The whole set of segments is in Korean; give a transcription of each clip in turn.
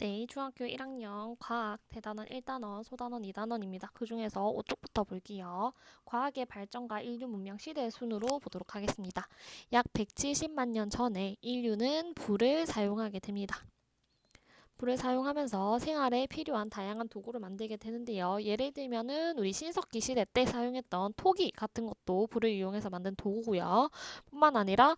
네, 중학교 1학년 과학 대단원 1단원, 소단원 2단원입니다. 그 중에서 5쪽부터 볼게요. 과학의 발전과 인류 문명 시대의 순으로 보도록 하겠습니다. 약 170만 년 전에 인류는 불을 사용하게 됩니다. 불을 사용하면서 생활에 필요한 다양한 도구를 만들게 되는데요. 예를 들면은 우리 신석기 시대 때 사용했던 토기 같은 것도 불을 이용해서 만든 도구고요. 뿐만 아니라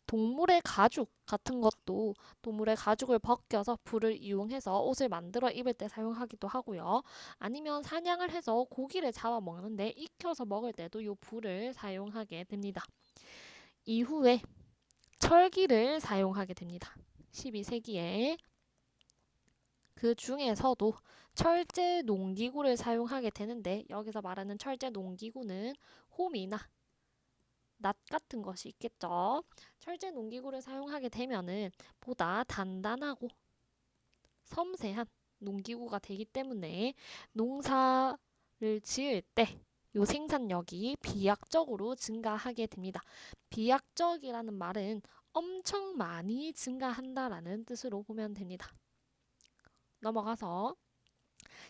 동물의 가죽 같은 것도 동물의 가죽을 벗겨서 불을 이용해서 옷을 만들어 입을 때 사용하기도 하고요. 아니면 사냥을 해서 고기를 잡아 먹는데 익혀서 먹을 때도 이 불을 사용하게 됩니다. 이후에 철기를 사용하게 됩니다. 12세기에 그 중에서도 철제 농기구를 사용하게 되는데 여기서 말하는 철제 농기구는 홈이나 낫 같은 것이 있겠죠. 철제 농기구를 사용하게 되면은 보다 단단하고 섬세한 농기구가 되기 때문에 농사를 지을 때 요 생산력이 비약적으로 증가하게 됩니다. 비약적이라는 말은 엄청 많이 증가한다라는 뜻으로 보면 됩니다. 넘어가서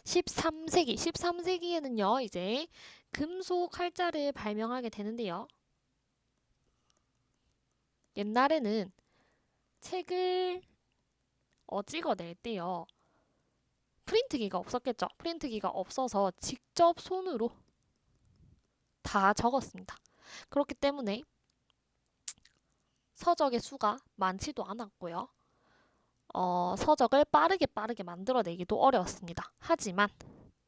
13세기에는요, 이제 금속 활자를 발명하게 되는데요. 옛날에는 책을 찍어낼 때요. 프린트기가 없었겠죠. 프린트기가 없어서 직접 손으로 다 적었습니다. 그렇기 때문에 서적의 수가 많지도 않았고요. 서적을 빠르게 만들어내기도 어려웠습니다. 하지만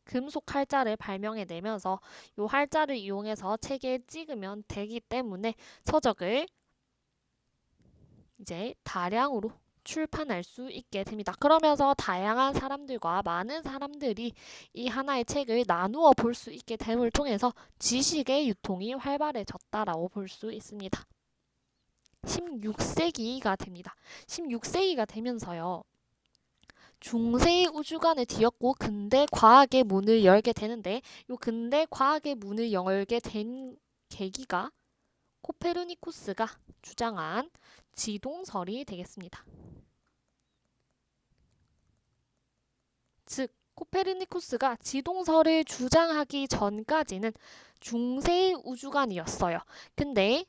금속 활자를 발명해내면서 이 활자를 이용해서 책에 찍으면 되기 때문에 서적을 이제 다량으로 출판할 수 있게 됩니다. 그러면서 다양한 사람들과 많은 사람들이 이 하나의 책을 나누어 볼 수 있게 됨을 통해서 지식의 유통이 활발해졌다라고 볼 수 있습니다. 16세기가 됩니다. 16세기가 되면서요. 중세의 우주관을 뒤엎고 근대 과학의 문을 열게 되는데 이 근대 과학의 문을 열게 된 계기가 코페르니쿠스가 주장한 지동설이 되겠습니다. 즉 코페르니쿠스가 지동설을 주장하기 전까지는 중세의 우주관이었어요. 근데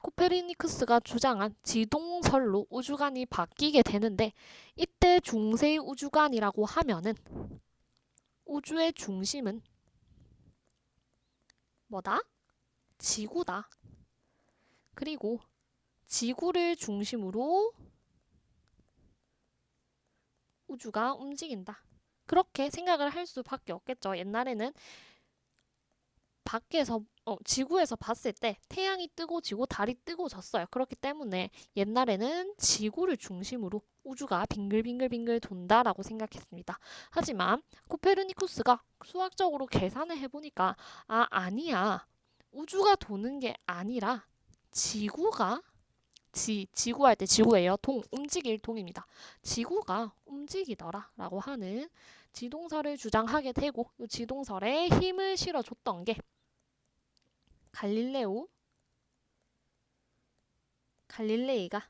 코페르니쿠스가 주장한 지동설로 우주관이 바뀌게 되는데 이때 중세의 우주관이라고 하면은 우주의 중심은 뭐다? 지구다. 그리고 지구를 중심으로 우주가 움직인다. 그렇게 생각을 할 수밖에 없겠죠. 옛날에는 밖에서 지구에서 봤을 때 태양이 뜨고 지고 달이 뜨고 졌어요. 그렇기 때문에 옛날에는 지구를 중심으로 우주가 빙글빙글 돈다라고 생각했습니다. 하지만 코페르니쿠스가 수학적으로 계산을 해보니까 아니야. 우주가 도는 게 아니라 지구가 지구 할 때 지구예요. 움직일 동입니다. 지구가 움직이더라 라고 하는 지동설을 주장하게 되고 이 지동설에 힘을 실어줬던 게 갈릴레이가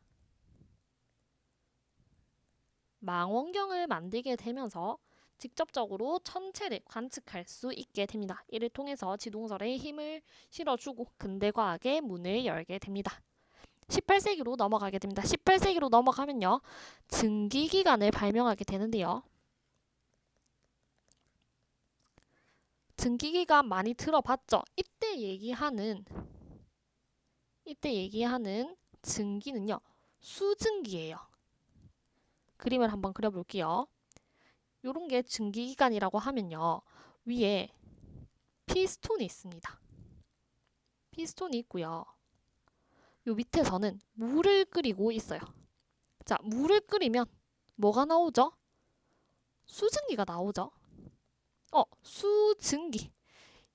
망원경을 만들게 되면서 직접적으로 천체를 관측할 수 있게 됩니다. 이를 통해서 지동설에 힘을 실어주고 근대과학의 문을 열게 됩니다. 18세기로 넘어가게 됩니다. 18세기로 넘어가면요. 증기기관을 발명하게 되는데요. 증기기관 많이 들어봤죠? 이때 얘기하는 증기는요. 수증기예요. 그림을 한번 그려볼게요. 요런 게 증기기관이라고 하면요. 위에 피스톤이 있습니다. 피스톤이 있고요. 요 밑에서는 물을 끓이고 있어요. 자, 물을 끓이면 뭐가 나오죠? 수증기가 나오죠. 수증기.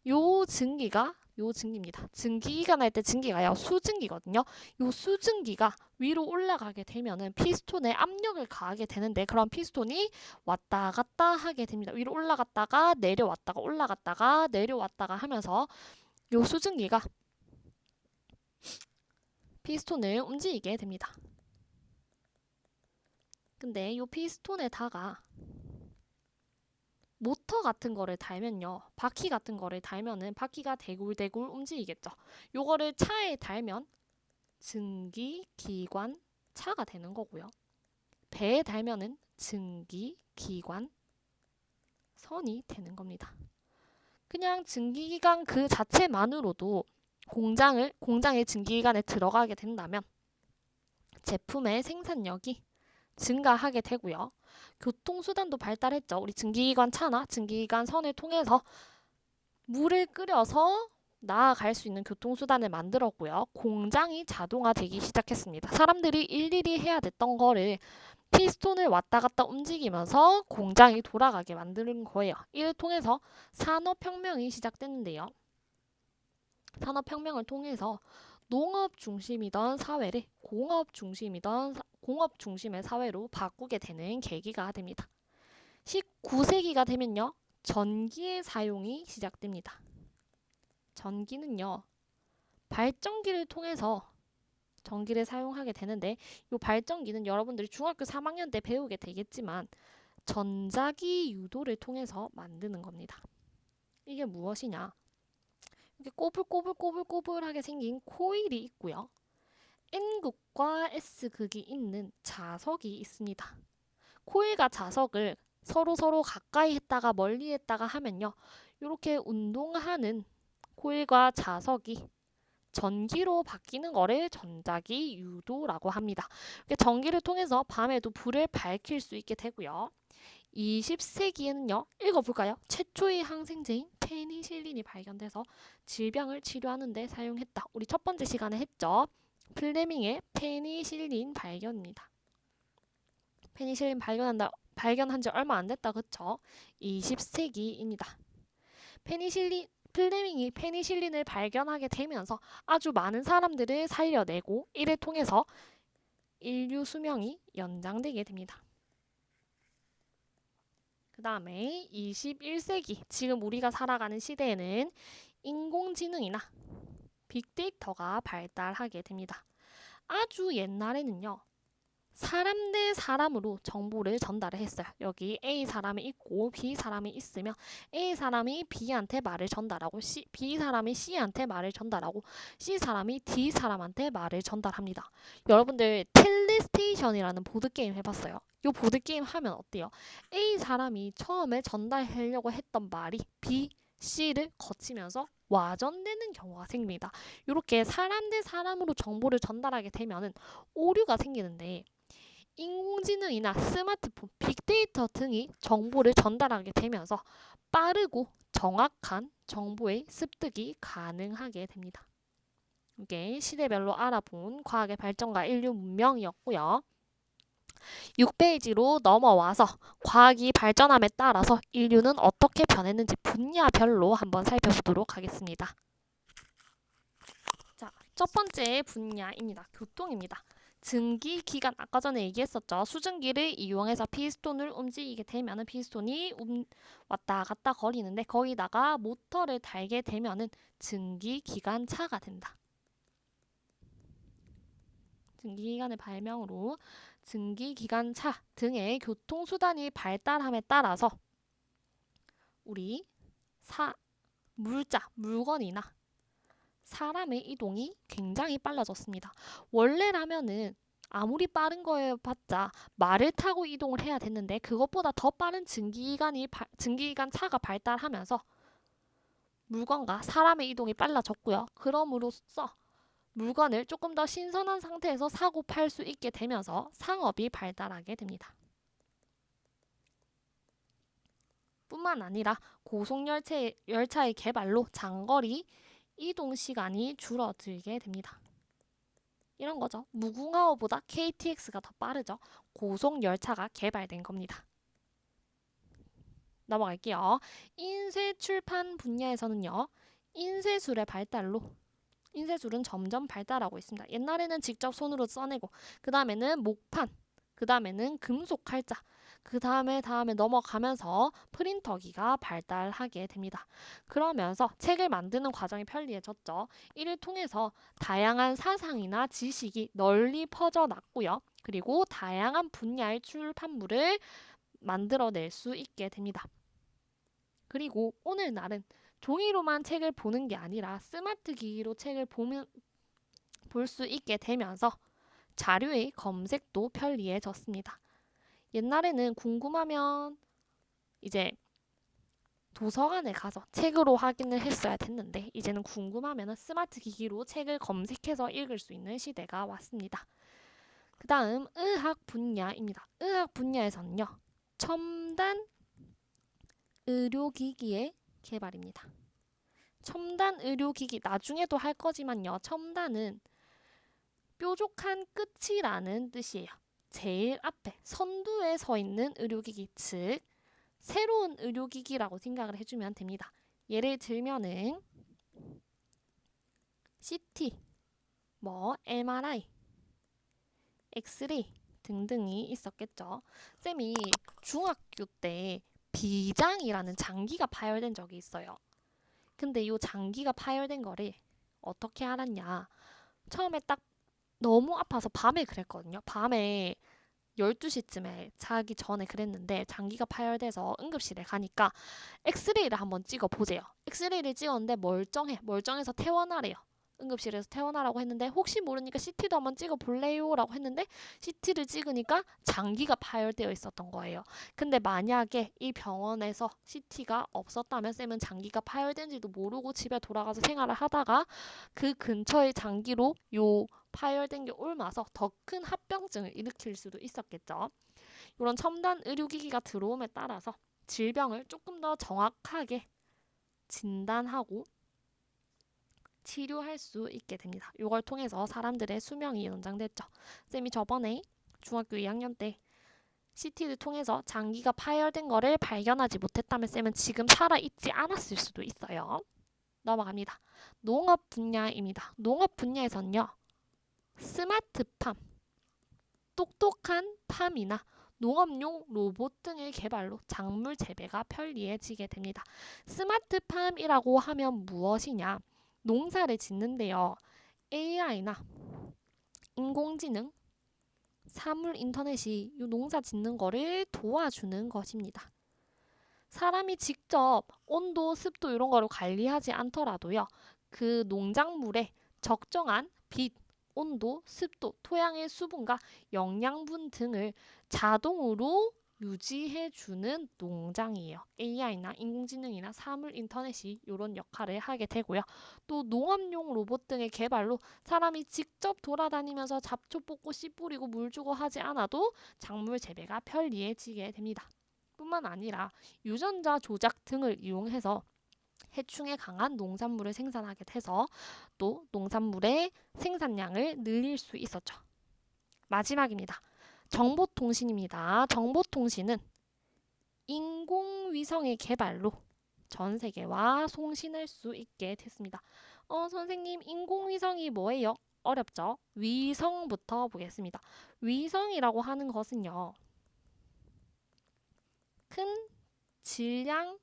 요 증기입니다. 증기기관 할 때 증기가요. 수증기거든요. 요 수증기가 위로 올라가게 되면은 피스톤에 압력을 가하게 되는데 그런 피스톤이 왔다 갔다 하게 됩니다. 위로 올라갔다가 내려왔다가 올라갔다가 내려왔다가 하면서 요 수증기가 피스톤을 움직이게 됩니다. 근데 이 피스톤에다가 모터 같은 거를 달면요. 바퀴 같은 거를 달면은 바퀴가 대굴대굴 움직이겠죠. 요거를 차에 달면 증기기관차가 되는 거고요. 배에 달면은 증기기관선이 되는 겁니다. 그냥 증기기관 그 자체만으로도 공장의 증기기관에 들어가게 된다면 제품의 생산력이 증가하게 되고요. 교통수단도 발달했죠. 우리 증기기관 차나 증기기관 선을 통해서 물을 끓여서 나아갈 수 있는 교통수단을 만들었고요. 공장이 자동화되기 시작했습니다. 사람들이 일일이 해야 됐던 거를 피스톤을 왔다 갔다 움직이면서 공장이 돌아가게 만드는 거예요. 이를 통해서 산업혁명이 시작됐는데요. 산업혁명을 통해서 농업 중심이던 사회를 공업 중심의 사회로 바꾸게 되는 계기가 됩니다. 19세기가 되면요. 전기의 사용이 시작됩니다. 전기는요. 발전기를 통해서 전기를 사용하게 되는데 이 발전기는 여러분들이 중학교 3학년 때 배우게 되겠지만 전자기 유도를 통해서 만드는 겁니다. 이게 무엇이냐? 이렇게 꼬불꼬불하게 생긴 코일이 있고요. N극과 S극이 있는 자석이 있습니다. 코일과 자석을 서로 가까이 했다가 멀리 했다가 하면요. 이렇게 운동하는 코일과 자석이 전기로 바뀌는 거를 전자기 유도라고 합니다. 전기를 통해서 밤에도 불을 밝힐 수 있게 되고요. 20세기에는요. 읽어볼까요? 최초의 항생제인 페니실린이 발견돼서 질병을 치료하는 데 사용했다. 우리 첫 번째 시간에 했죠. 플레밍의 페니실린 발견입니다. 페니실린 발견한 지 얼마 안 됐다. 그쵸? 20세기입니다. 플레밍이 페니실린을 발견하게 되면서 아주 많은 사람들을 살려내고 이를 통해서 인류 수명이 연장되게 됩니다. 그 다음에 21세기 지금 우리가 살아가는 시대에는 인공지능이나 빅데이터가 발달하게 됩니다. 아주 옛날에는요. 사람 대 사람으로 정보를 전달을 했어요. 여기 A 사람이 있고 B 사람이 있으면 A 사람이 B한테 말을 전달하고 B 사람이 C한테 말을 전달하고 C 사람이 D 사람한테 말을 전달합니다. 여러분들 텔레스테이션이라는 보드게임 해봤어요? 이 보드게임 하면 어때요? A 사람이 처음에 전달하려고 했던 말이 B, C를 거치면서 와전되는 경우가 생깁니다. 이렇게 사람 대 사람으로 정보를 전달하게 되면은 오류가 생기는데 인공지능이나 스마트폰, 빅데이터 등이 정보를 전달하게 되면서 빠르고 정확한 정보의 습득이 가능하게 됩니다. 이게 시대별로 알아본 과학의 발전과 인류 문명이었고요. 6페이지로 넘어와서 과학이 발전함에 따라서 인류는 어떻게 변했는지 분야별로 한번 살펴보도록 하겠습니다. 자, 첫 번째 분야입니다. 교통입니다. 증기기관 아까 전에 얘기했었죠. 수증기를 이용해서 피스톤을 움직이게 되면 피스톤이 왔다 갔다 거리는데 거기다가 모터를 달게 되면 증기기관차가 된다. 증기기관의 발명으로 증기기관차 등의 교통수단이 발달함에 따라서 우리 물건이나 사람의 이동이 굉장히 빨라졌습니다. 원래라면은 아무리 빠른 거에 봤자 말을 타고 이동을 해야 됐는데 그것보다 더 빠른 증기기관 차가 발달하면서 물건과 사람의 이동이 빨라졌고요. 그럼으로써 물건을 조금 더 신선한 상태에서 사고 팔 수 있게 되면서 상업이 발달하게 됩니다. 뿐만 아니라 고속열차의 개발로 장거리 이동 시간이 줄어들게 됩니다. 이런 거죠. 무궁화호보다 KTX가 더 빠르죠. 고속열차가 개발된 겁니다. 넘어갈게요. 인쇄 출판 분야에서는요. 인쇄술의 발달로 인쇄술은 점점 발달하고 있습니다. 옛날에는 직접 손으로 써내고 그 다음에는 목판, 그 다음에는 금속 칼자, 그 다음에 넘어가면서 프린터기가 발달하게 됩니다. 그러면서 책을 만드는 과정이 편리해졌죠. 이를 통해서 다양한 사상이나 지식이 널리 퍼져났고요. 그리고 다양한 분야의 출판물을 만들어낼 수 있게 됩니다. 그리고 오늘날은 종이로만 책을 보는 게 아니라 스마트 기기로 책을 볼 수 있게 되면서 자료의 검색도 편리해졌습니다. 옛날에는 궁금하면 이제 도서관에 가서 책으로 확인을 했어야 됐는데 이제는 궁금하면 스마트 기기로 책을 검색해서 읽을 수 있는 시대가 왔습니다. 그 다음 의학 분야입니다. 의학 분야에서는요. 첨단 의료기기의 개발입니다. 첨단 의료기기 나중에도 할 거지만요. 첨단은 뾰족한 끝이라는 뜻이에요. 제일 앞에 선두에 서 있는 의료기기, 즉 새로운 의료기기라고 생각을 해주면 됩니다. 예를 들면은 CT, MRI, 엑스레이 등등이 있었겠죠. 쌤이 중학교 때 비장이라는 장기가 파열된 적이 있어요. 근데 이 장기가 파열된 거를 어떻게 알았냐. 처음에 딱 너무 아파서 밤에 그랬거든요. 밤에 12시쯤에 자기 전에 그랬는데 장기가 파열돼서 응급실에 가니까 엑스레이를 한번 찍어보세요. 엑스레이를 찍었는데 멀쩡해서 퇴원하래요. 응급실에서 퇴원하라고 했는데 혹시 모르니까 CT도 한번 찍어볼래요? 라고 했는데 CT를 찍으니까 장기가 파열되어 있었던 거예요. 근데 만약에 이 병원에서 CT가 없었다면 쌤은 장기가 파열된지도 모르고 집에 돌아가서 생활을 하다가 그 근처의 장기로 요 파열된 게 옮아서 더 큰 합병증을 일으킬 수도 있었겠죠. 이런 첨단 의료기기가 들어옴에 따라서 질병을 조금 더 정확하게 진단하고 치료할 수 있게 됩니다. 이걸 통해서 사람들의 수명이 연장됐죠. 쌤이 저번에 중학교 2학년 때 CT를 통해서 장기가 파열된 거를 발견하지 못했다면 쌤은 지금 살아있지 않았을 수도 있어요. 넘어갑니다. 농업 분야입니다. 농업 분야에서는요. 스마트팜, 똑똑한 팜이나 농업용 로봇 등의 개발로 작물 재배가 편리해지게 됩니다. 스마트팜이라고 하면 무엇이냐? 농사를 짓는데요. AI나 인공지능, 사물 인터넷이 이 농사 짓는 거를 도와주는 것입니다. 사람이 직접 온도, 습도 이런 거를 관리하지 않더라도요. 그 농작물에 적정한 빛, 온도, 습도, 토양의 수분과 영양분 등을 자동으로 유지해주는 농장이에요. AI나 인공지능이나 사물 인터넷이 이런 역할을 하게 되고요. 또 농업용 로봇 등의 개발로 사람이 직접 돌아다니면서 잡초 뽑고 씨 뿌리고 물 주고 하지 않아도 작물 재배가 편리해지게 됩니다. 뿐만 아니라 유전자 조작 등을 이용해서 해충에 강한 농산물을 생산하게 돼서 또 농산물의 생산량을 늘릴 수 있었죠. 마지막입니다. 정보통신입니다. 정보통신은 인공위성의 개발로 전 세계와 송신할 수 있게 됐습니다. 선생님, 인공위성이 뭐예요? 어렵죠? 위성부터 보겠습니다. 위성이라고 하는 것은요. 큰 질량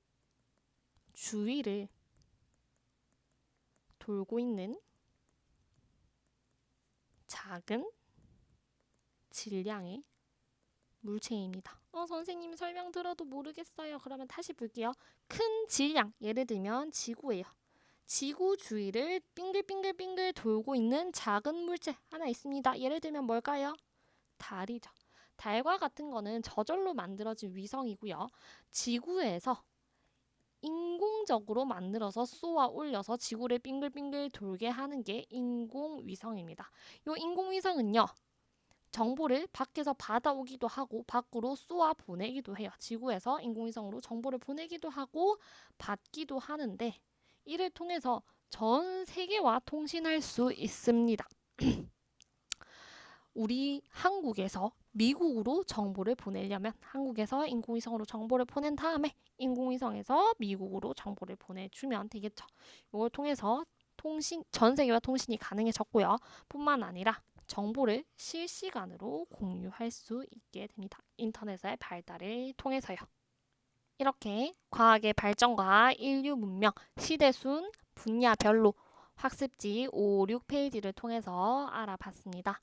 주위를 돌고 있는 작은 질량의 물체입니다. 선생님 설명 들어도 모르겠어요. 그러면 다시 볼게요. 큰 질량, 예를 들면 지구예요. 지구 주위를 빙글빙글빙글 돌고 있는 작은 물체 하나 있습니다. 예를 들면 뭘까요? 달이죠. 달과 같은 거는 저절로 만들어진 위성이고요. 지구에서 인공적으로 만들어서 쏘아 올려서 지구를 빙글빙글 돌게 하는 게 인공위성입니다. 이 인공위성은요. 정보를 밖에서 받아오기도 하고 밖으로 쏘아 보내기도 해요. 지구에서 인공위성으로 정보를 보내기도 하고 받기도 하는데 이를 통해서 전 세계와 통신할 수 있습니다. 우리 한국에서 미국으로 정보를 보내려면 한국에서 인공위성으로 정보를 보낸 다음에 인공위성에서 미국으로 정보를 보내주면 되겠죠. 이걸 통해서 전 세계와 통신이 가능해졌고요. 뿐만 아니라 정보를 실시간으로 공유할 수 있게 됩니다. 인터넷의 발달을 통해서요. 이렇게 과학의 발전과 인류 문명, 시대순 분야별로 학습지 5, 6페이지를 통해서 알아봤습니다.